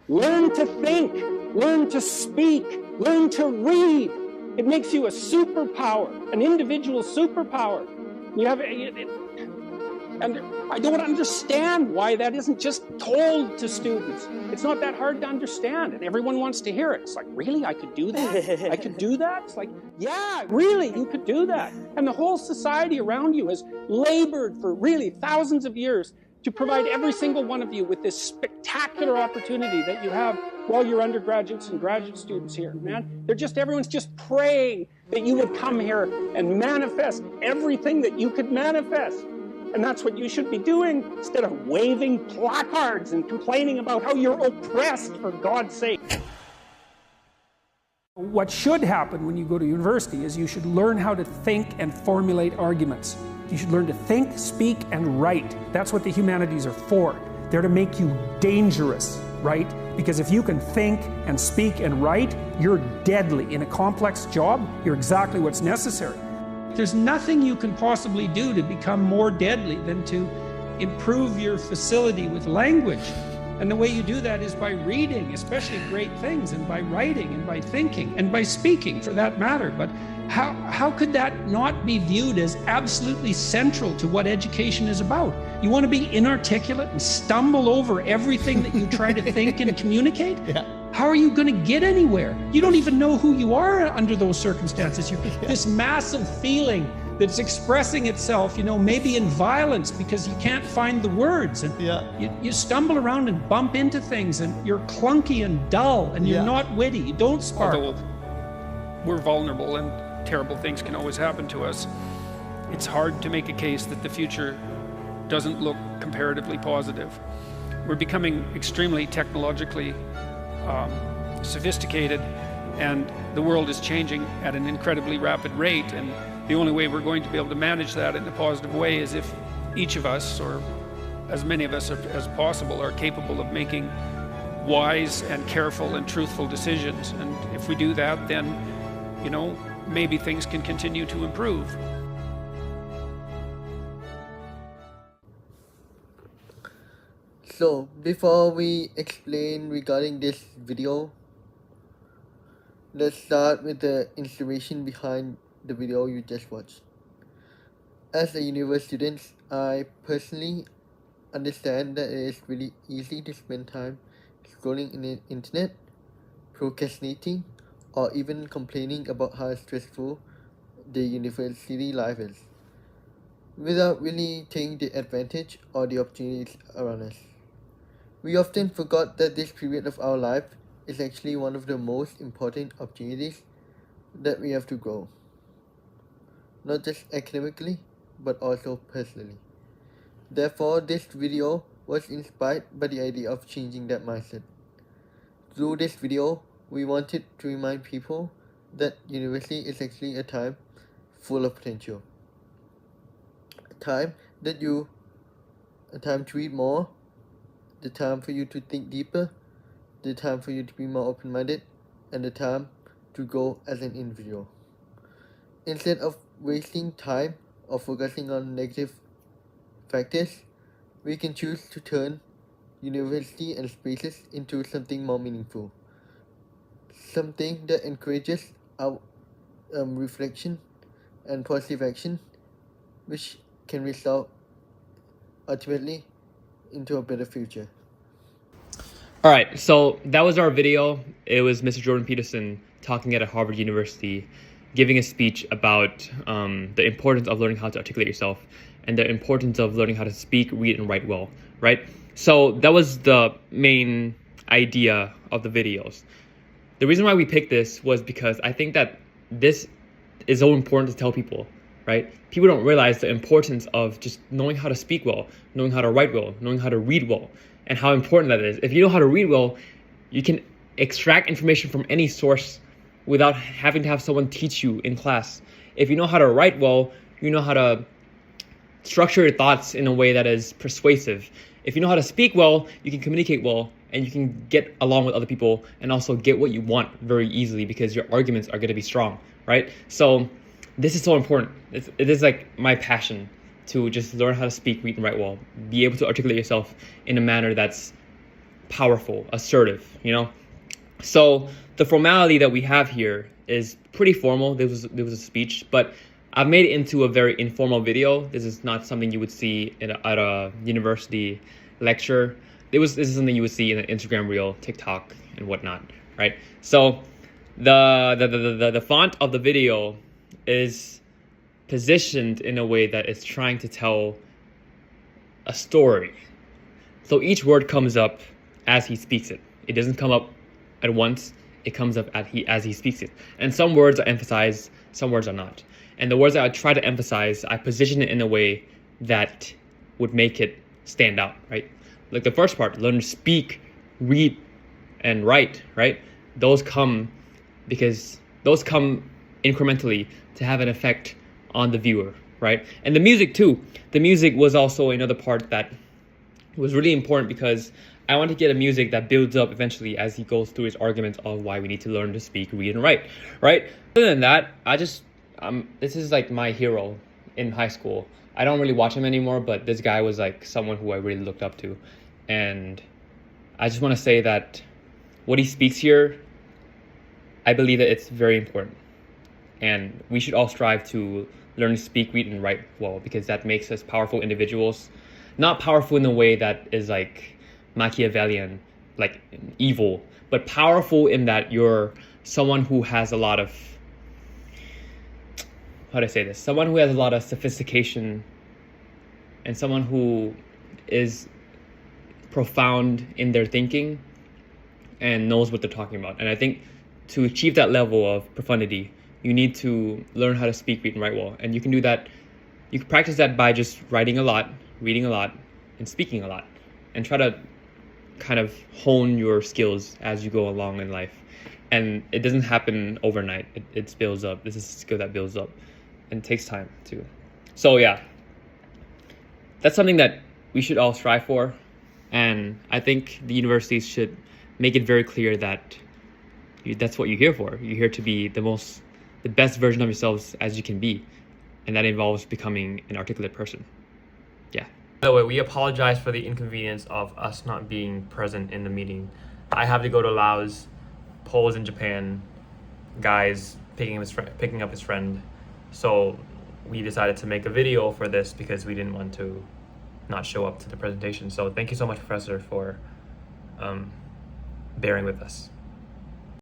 Learn to think, learn to speak, learn to read. It makes you a superpower, an individual superpower. You have, and I don't understand why that isn't just told to students. It's not that hard to understand, and everyone wants to hear it. It's like, really, I could do that? I could do that? It's like, yeah, really, you could do that. And the whole society around you has labored for really thousands of years to provide every single one of you with this spectacular opportunity that you have while you're undergraduates and graduate students here, man. Everyone's just praying that you would come here and manifest everything that you could manifest. And that's what you should be doing instead of waving placards and complaining about how you're oppressed, for God's sake. What should happen when you go to university is you should learn how to think and formulate arguments. You should learn to think, speak, and write. That's what the humanities are for. They're to make you dangerous, right? Because if you can think and speak and write, you're deadly. In a complex job, you're exactly what's necessary. There's nothing you can possibly do to become more deadly than to improve your facility with language. And the way you do that is by reading, especially great things, and by writing, and by thinking, and by speaking, for that matter. But how could that not be viewed as absolutely central to what education is about? You want to be inarticulate and stumble over everything that you try to think and communicate? Yeah. How are you going to get anywhere? You don't even know who you are under those circumstances. This massive feeling that's expressing itself, maybe in violence because you can't find the words. And you stumble around and bump into things, and you're clunky and dull, and you're not witty. You don't sparkle. Although we're vulnerable and terrible things can always happen to us, it's hard to make a case that the future doesn't look comparatively positive. We're becoming extremely technologically sophisticated, and the world is changing at an incredibly rapid rate, and the only way we're going to be able to manage that in a positive way is if each of us, or as many of us as possible, are capable of making wise and careful and truthful decisions. And if we do that, then maybe things can continue to improve. So, before we explain regarding this video, let's start with the inspiration behind the video you just watched. As a university student, I personally understand that it is really easy to spend time scrolling in the internet, procrastinating, or even complaining about how stressful the university life is, without really taking the advantage or the opportunities around us. We often forgot that this period of our life is actually one of the most important opportunities that we have to grow, not just academically, but also personally. Therefore, this video was inspired by the idea of changing that mindset. Through this video, we wanted to remind people that university is actually a time full of potential. A time to read more, the time for you to think deeper, the time for you to be more open-minded, and the time to grow as an individual. Instead of wasting time or focusing on negative factors, we can choose to turn university and spaces into something more meaningful. Something that encourages our reflection and positive action, which can result ultimately into a better future. All right, so that was our video. It was Mr. Jordan Peterson talking at Harvard University, giving a speech about the importance of learning how to articulate yourself and the importance of learning how to speak, read, and write well, right? So that was the main idea of the videos. The reason why we picked this was because I think that this is so important to tell people, right? People don't realize the importance of just knowing how to speak well, knowing how to write well, knowing how to read well, and how important that is. If you know how to read well, you can extract information from any source without having to have someone teach you in class. If you know how to write well, you know how to structure your thoughts in a way that is persuasive. If you know how to speak well, you can communicate well, and you can get along with other people and also get what you want very easily because your arguments are going to be strong, right? So this is so important. It is like my passion to just learn how to speak, read, and write well, be able to articulate yourself in a manner that's powerful, assertive, you know? So the formality that we have here is pretty formal. There was a speech, but I've made it into a very informal video. This is not something you would see at a university lecture. This is something you would see in an Instagram reel, TikTok, and whatnot, right? So the font of the video is positioned in a way that it's trying to tell a story. So each word comes up as he speaks it. It doesn't come up at once. It comes up as he speaks it. And some words are emphasized, some words are not. And the words that I try to emphasize, I position it in a way that would make it stand out, right? Like the first part, learn to speak, read, and write, right? Those come incrementally to have an effect on the viewer, right? And the music too. The music was also another part that was really important because I want to get a music that builds up eventually as he goes through his arguments on why we need to learn to speak, read, and write, right? Other than that, this is like my hero in high school. I don't really watch him anymore, but this guy was like someone who I really looked up to. And I just want to say that what he speaks here, I believe that it's very important. And we should all strive to learn to speak, read, and write well, because that makes us powerful individuals. Not powerful in a way that is like Machiavellian, like evil, but powerful in that you're someone who has a lot of, how do I say this? Someone who has a lot of sophistication and someone who is profound in their thinking and knows what they're talking about. And I think to achieve that level of profundity, you need to learn how to speak, read, and write well. And you can do that, you can practice that by just writing a lot, reading a lot, and speaking a lot. And try to kind of hone your skills as you go along in life. And it doesn't happen overnight. It builds up. This is a skill that builds up. And it takes time too. So yeah, that's something that we should all strive for. And I think the universities should make it very clear that that's what you're here for. You're here to be the best version of yourselves as you can be. And that involves becoming an articulate person. Yeah. By the way, we apologize for the inconvenience of us not being present in the meeting. I have to go to Laos, Poles in Japan, guys picking up his friend. So we decided to make a video for this because we didn't want to not show up to the presentation. So thank you so much, Professor, for bearing with us.